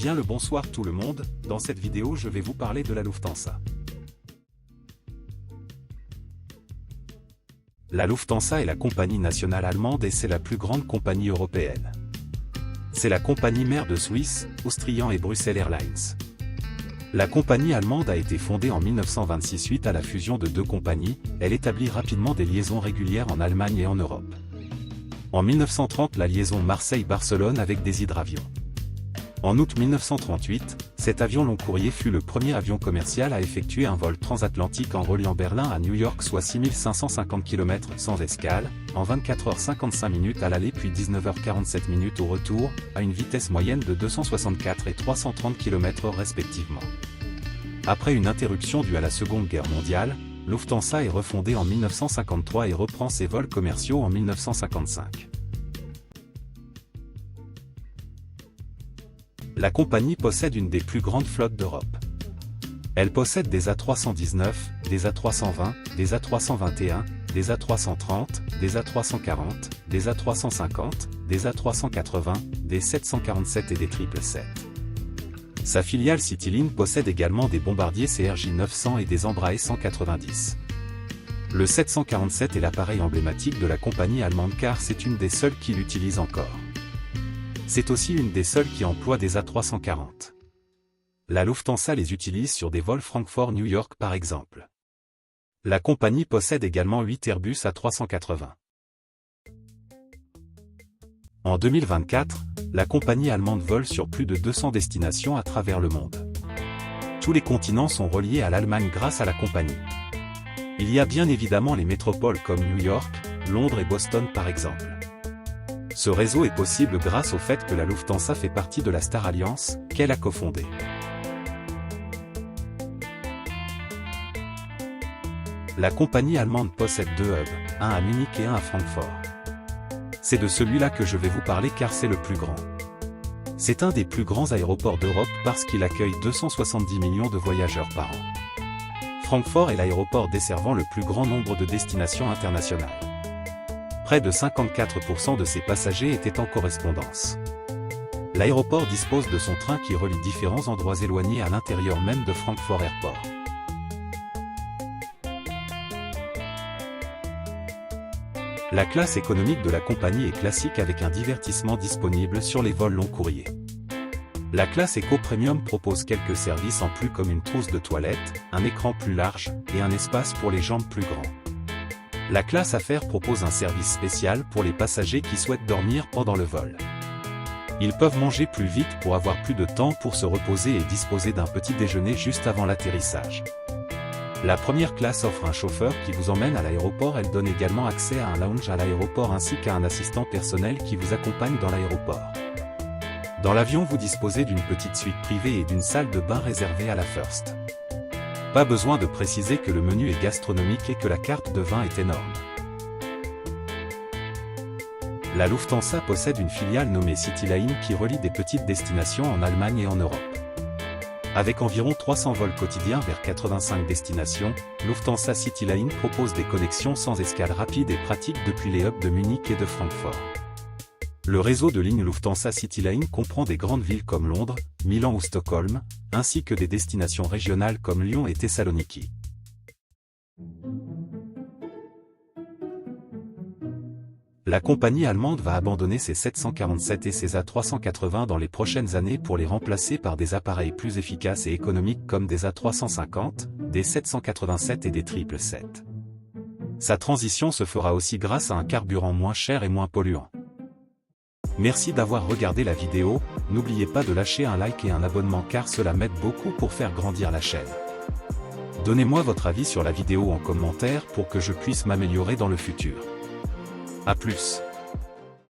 Bien le bonsoir tout le monde, dans cette vidéo je vais vous parler de la Lufthansa. La Lufthansa est la compagnie nationale allemande et c'est la plus grande compagnie européenne. C'est la compagnie mère de Swiss, Austrian et Bruxelles Airlines. La compagnie allemande a été fondée en 1926 suite à la fusion de deux compagnies, elle établit rapidement des liaisons régulières en Allemagne et en Europe. En 1930 la liaison Marseille-Barcelone avec des hydravions. En août 1938, cet avion long courrier fut le premier avion commercial à effectuer un vol transatlantique en reliant Berlin à New York, soit 6550 km sans escale, en 24h55 à l'aller puis 19h47 au retour, à une vitesse moyenne de 264 et 330 km/h respectivement. Après une interruption due à la Seconde Guerre mondiale, Lufthansa est refondée en 1953 et reprend ses vols commerciaux en 1955. La compagnie possède une des plus grandes flottes d'Europe. Elle possède des A319, des A320, des A321, des A330, des A340, des A350, des A380, des 747 et des 777. Sa filiale Citylines possède également des bombardiers CRJ 900 et des Embraer 190. Le 747 est l'appareil emblématique de la compagnie allemande car c'est une des seules qui l'utilise encore. C'est aussi une des seules qui emploie des A340. La Lufthansa les utilise sur des vols Francfort-New York par exemple. La compagnie possède également 8 Airbus A380. En 2024, la compagnie allemande vole sur plus de 200 destinations à travers le monde. Tous les continents sont reliés à l'Allemagne grâce à la compagnie. Il y a bien évidemment les métropoles comme New York, Londres et Boston par exemple. Ce réseau est possible grâce au fait que la Lufthansa fait partie de la Star Alliance, qu'elle a cofondée. La compagnie allemande possède deux hubs, un à Munich et un à Francfort. C'est de celui-là que je vais vous parler car c'est le plus grand. C'est un des plus grands aéroports d'Europe parce qu'il accueille 270 millions de voyageurs par an. Francfort est l'aéroport desservant le plus grand nombre de destinations internationales. Près de 54% de ses passagers étaient en correspondance. L'aéroport dispose de son train qui relie différents endroits éloignés à l'intérieur même de Francfort Airport. La classe économique de la compagnie est classique avec un divertissement disponible sur les vols long courriers. La classe Eco Premium propose quelques services en plus comme une trousse de toilette, un écran plus large et un espace pour les jambes plus grand. La classe Affaires propose un service spécial pour les passagers qui souhaitent dormir pendant le vol. Ils peuvent manger plus vite pour avoir plus de temps pour se reposer et disposer d'un petit déjeuner juste avant l'atterrissage. La première classe offre un chauffeur qui vous emmène à l'aéroport, elle donne également accès à un lounge à l'aéroport ainsi qu'à un assistant personnel qui vous accompagne dans l'aéroport. Dans l'avion vous disposez d'une petite suite privée et d'une salle de bain réservée à la First. Pas besoin de préciser que le menu est gastronomique et que la carte de vin est énorme. La Lufthansa possède une filiale nommée Citylines qui relie des petites destinations en Allemagne et en Europe. Avec environ 300 vols quotidiens vers 85 destinations, Lufthansa Citylines propose des connexions sans escale rapide et pratique depuis les hubs de Munich et de Francfort. Le réseau de lignes Lufthansa Citylines comprend des grandes villes comme Londres, Milan ou Stockholm, ainsi que des destinations régionales comme Lyon et Thessaloniki. La compagnie allemande va abandonner ses 747 et ses A380 dans les prochaines années pour les remplacer par des appareils plus efficaces et économiques comme des A350, des 787 et des 777. Sa transition se fera aussi grâce à un carburant moins cher et moins polluant. Merci d'avoir regardé la vidéo, n'oubliez pas de lâcher un like et un abonnement car cela m'aide beaucoup pour faire grandir la chaîne. Donnez-moi votre avis sur la vidéo en commentaire pour que je puisse m'améliorer dans le futur. A plus.